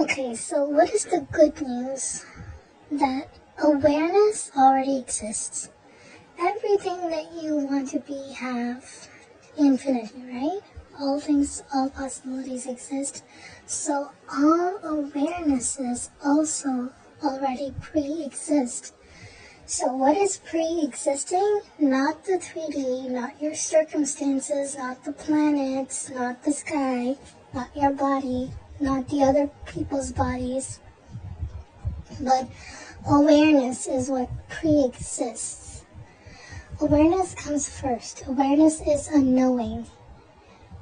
Okay, so what is the good news? That awareness already exists. Everything that you want to be have infinity, right? All things, all possibilities exist. So all awarenesses also already pre-exist. So what is pre-existing? Not the 3D, not your circumstances, not the planets, not the sky, not your body, not the other people's bodies, but awareness is what pre-exists. Awareness comes first. Awareness is a knowing.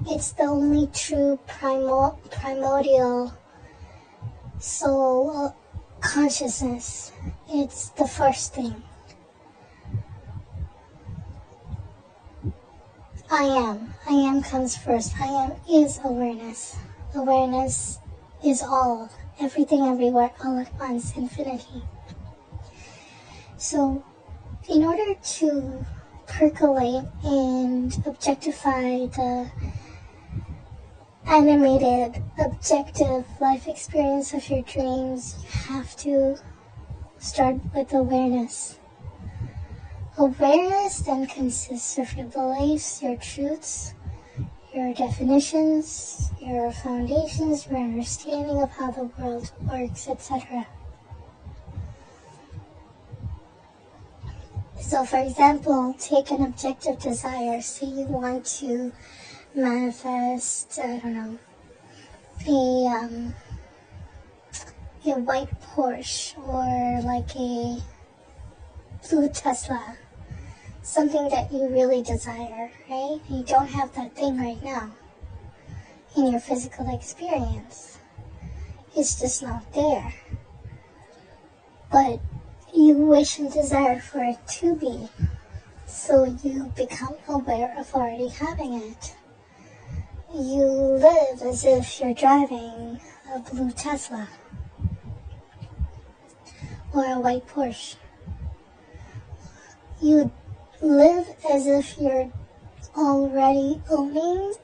It's the only true primordial soul consciousness. It's the first thing. I am comes first. I am is awareness. Awareness is all. Everything, everywhere, all at once, infinity. So, in order to percolate and objectify the animated, objective life experience of your dreams, you have to start with awareness. Awareness then consists of your beliefs, your truths, your definitions, your foundations, your understanding of how the world works, etc. So for example, take an objective desire. Say you want to manifest, I don't know, a white Porsche or like a blue Tesla. Something that you really desire, right? You don't have that thing right now in your physical experience. It's just not there. But you wish and desire for it to be. So you become aware of already having it. You live as if you're driving a blue Tesla or a white Porsche. You live as if you're already owning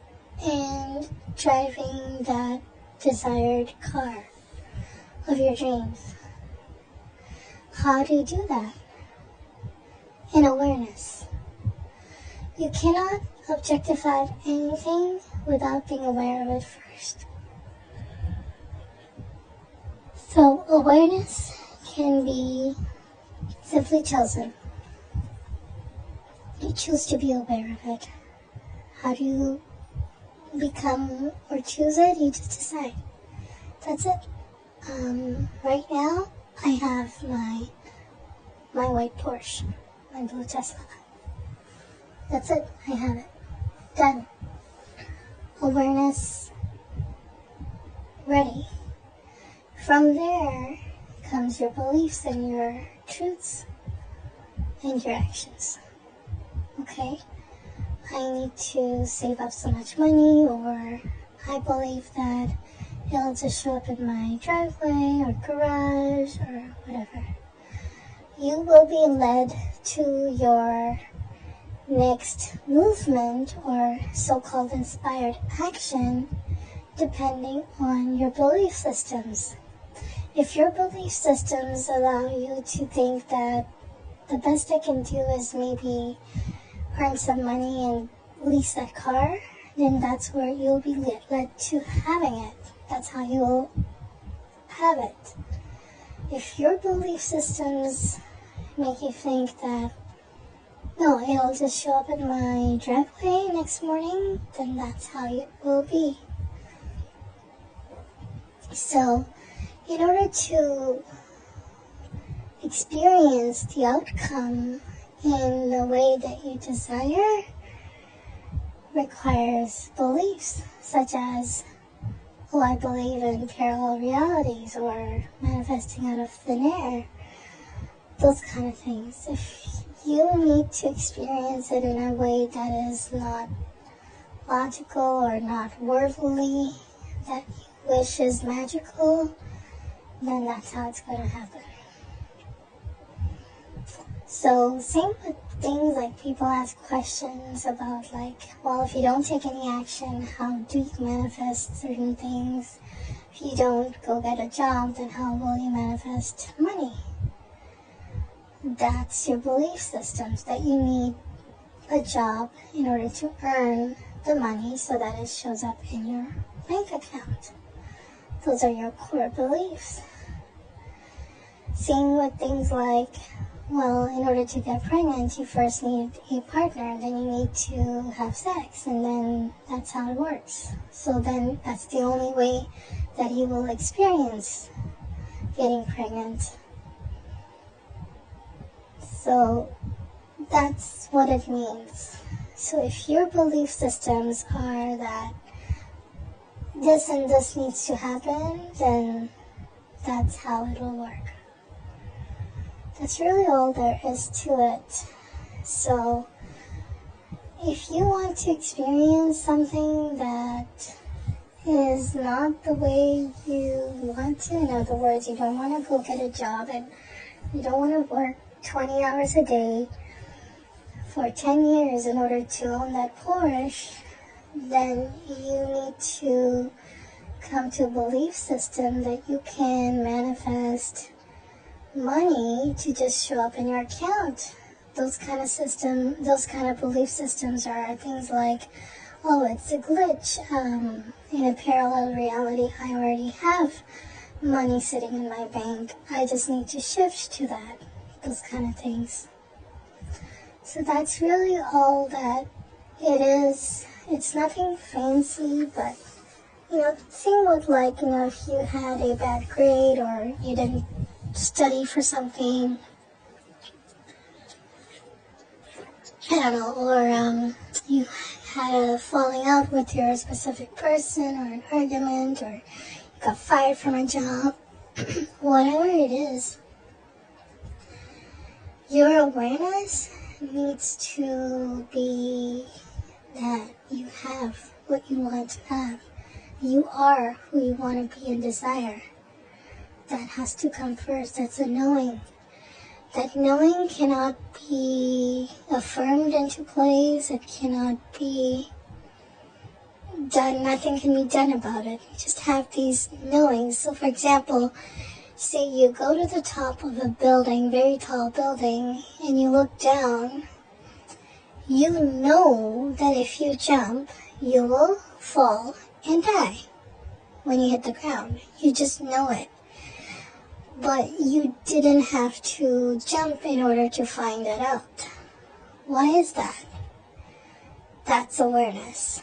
and driving that desired car of your dreams. How do you do that? In awareness. You cannot objectify anything without being aware of it first. So awareness can be simply chosen. You choose to be aware of it. How do you become or choose it? You just decide. That's it. Right now, I have my white Porsche, my blue Tesla. That's it. I have it. Done. Awareness. Ready. From there comes your beliefs and your truths and your actions. Okay? I need to save up so much money, or I believe that it'll just show up in my driveway or garage or whatever. You will be led to your next movement or so-called inspired action depending on your belief systems. If your belief systems allow you to think that the best I can do is maybe earn some money and lease that car, then that's where you'll be led to having it. That's how you'll have it. If your belief systems make you think that, no, it'll just show up in my driveway next morning, then that's how it will be. So, in order to experience the outcome in the way that you desire, requires beliefs such as, oh, I believe in parallel realities or manifesting out of thin air, those kind of things. If you need to experience it in a way that is not logical or not worldly, that you wish is magical, then that's how it's going to happen. So same with things like people ask questions about like, well, if you don't take any action, how do you manifest certain things? If you don't go get a job, then how will you manifest money? That's your belief systems, that you need a job in order to earn the money so that it shows up in your bank account. Those are your core beliefs. Same with things like, well, in order to get pregnant, you first need a partner, then you need to have sex, and then that's how it works. So then that's the only way that you will experience getting pregnant. So that's what it means. So if your belief systems are that this and this needs to happen, then that's how it will work. That's really all there is to it. So if you want to experience something that is not the way you want to, in other words, you don't want to go get a job and you don't want to work 20 hours a day for 10 years in order to own that Porsche, then you need to come to a belief system that you can manifest money to just show up in your account. Those kind of belief systems are things like, oh, it's a glitch. In a parallel reality, I already have money sitting in my bank. I just need to shift to that. Those kind of things. So that's really all that it is. It's nothing fancy, but same with if you had a bad grade or you didn't study for something, I don't know, or you had a falling out with your specific person or an argument, or you got fired from a job, whatever it is, your awareness needs to be that you have what you want to have. You are who you want to be and desire. That has to come first. That's a knowing. That knowing cannot be affirmed into place. It cannot be done. Nothing can be done about it. You just have these knowings. So for example, say you go to the top of a building, very tall building, and you look down. You know that if you jump, you will fall and die when you hit the ground. You just know it. But you didn't have to jump in order to find it out. Why is that? That's awareness.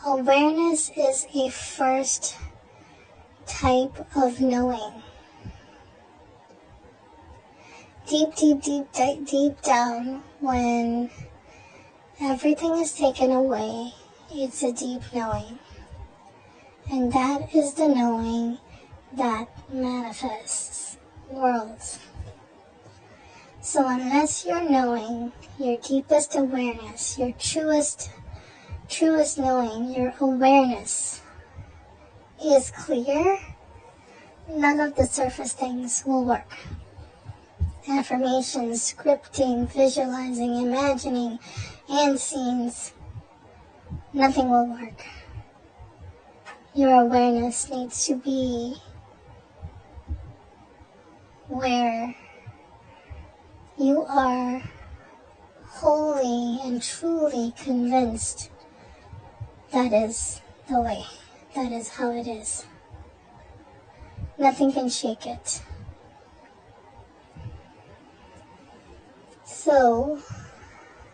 Awareness is a first type of knowing. Deep down, when everything is taken away, it's a deep knowing. And that is the knowing that manifests worlds. So unless you're knowing your deepest awareness, your truest knowing, your awareness is clear, none of the surface things will work. Affirmations, scripting, visualizing, imagining, and scenes, nothing will work. Your awareness needs to be where you are wholly and truly convinced that is the way, that is how it is. Nothing can shake it. So,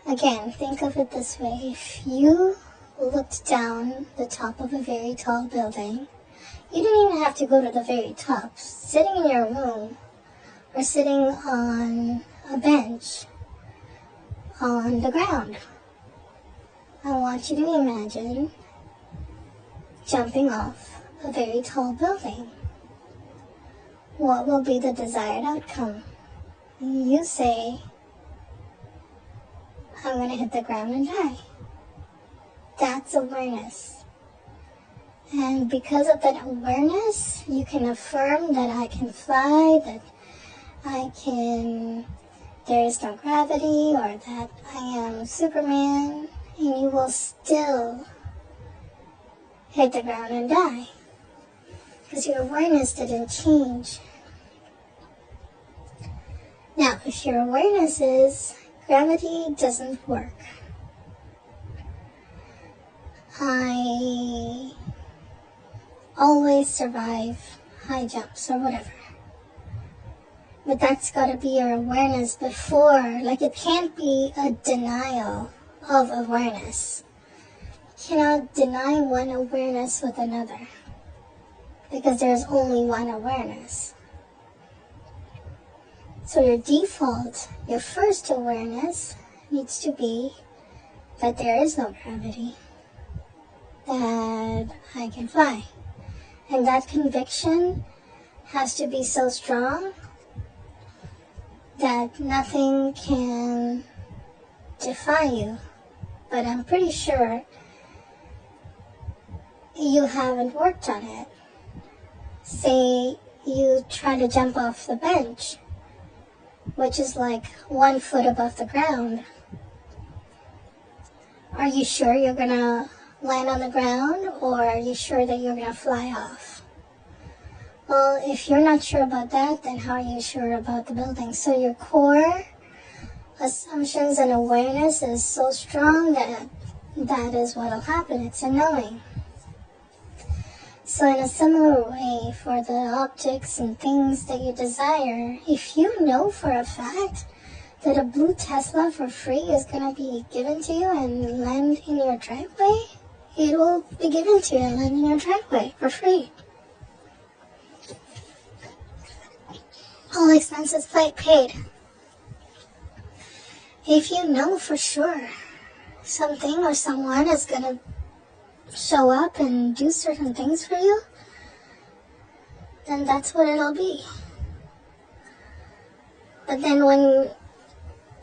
again, think of it this way. If you looked down the top of a very tall building, you didn't even have to go to the very top. Sitting in your room or sitting on a bench on the ground, I want you to imagine jumping off a very tall building. What will be the desired outcome? You say, I'm going to hit the ground and die. That's awareness. And because of that awareness, you can affirm that I can fly, that there is no gravity, or that I am Superman, and you will still hit the ground and die. Because your awareness didn't change. Now, if your awareness is gravity doesn't work, I always survive high jumps or whatever. But that's got to be your awareness before. Like, it can't be a denial of awareness. You cannot deny one awareness with another, because there's only one awareness. So your default, your first awareness needs to be that there is no gravity, that I can fly. And that conviction has to be so strong that nothing can defy you. But I'm pretty sure you haven't worked on it. Say you try to jump off the bench, which is like 1 foot above the ground. Are you sure you're gonna land on the ground, or are you sure that you're gonna fly off? Well, if you're not sure about that, then how are you sure about the building? So your core assumptions and awareness is so strong that that is what'll happen. It's a knowing. So in a similar way, for the objects and things that you desire, if you know for a fact that a blue Tesla for free is going to be given to you and land in your driveway, it will be given to you and land in your driveway for free. All expenses paid. If you know for sure something or someone is going to show up and do certain things for you, then that's what it'll be. But then when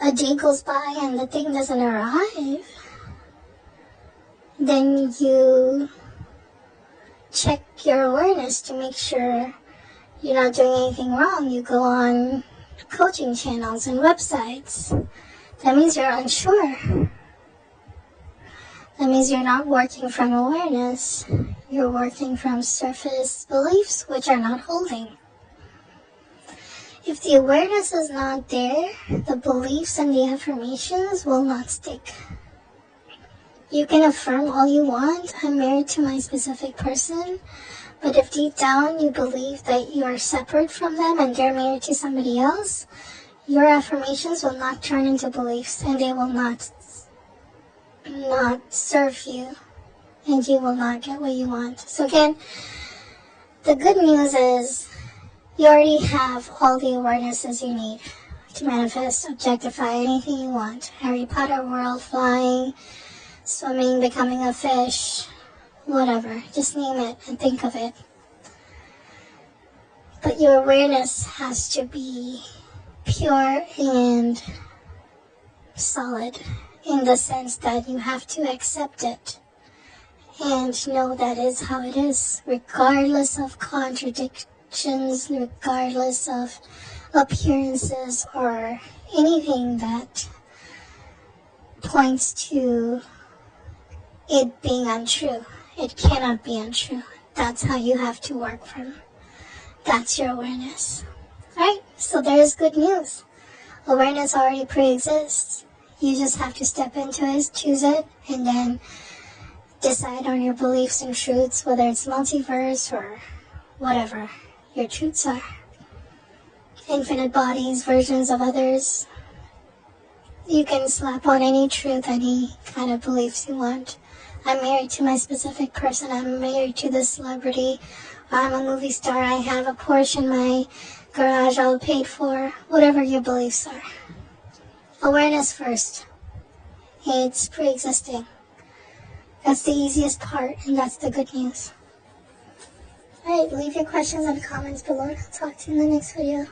a day goes by and the thing doesn't arrive, then you check your awareness to make sure you're not doing anything wrong. You go on coaching channels and websites. That means you're unsure. That means you're not working from awareness. You're working from surface beliefs, which are not holding. If the awareness is not there, the beliefs and the affirmations will not stick. You can affirm all you want, I'm married to my specific person, but if deep down you believe that you are separate from them and they're married to somebody else, your affirmations will not turn into beliefs, and they will not serve you, and you will not get what you want. So again, the good news is you already have all the awarenesses you need to manifest, objectify anything you want. Harry Potter world, flying, swimming, becoming a fish, whatever. Just name it and think of it. But your awareness has to be pure and solid, in the sense that you have to accept it and know that is how it is, regardless of contradictions, regardless of appearances or anything that points to it being untrue. It cannot be untrue. That's how you have to work from. That's your awareness. Right? So there is good news. Awareness already pre-exists. You just have to step into it, choose it, and then decide on your beliefs and truths, whether it's multiverse or whatever your truths are. Infinite bodies, versions of others. You can slap on any truth, any kind of beliefs you want. I'm married to my specific person. I'm married to this celebrity. I'm a movie star. I have a Porsche in my garage all paid for. Whatever your beliefs are. Awareness first. It's pre-existing. That's the easiest part, and that's the good news. Alright, leave your questions and comments below, and I'll talk to you in the next video.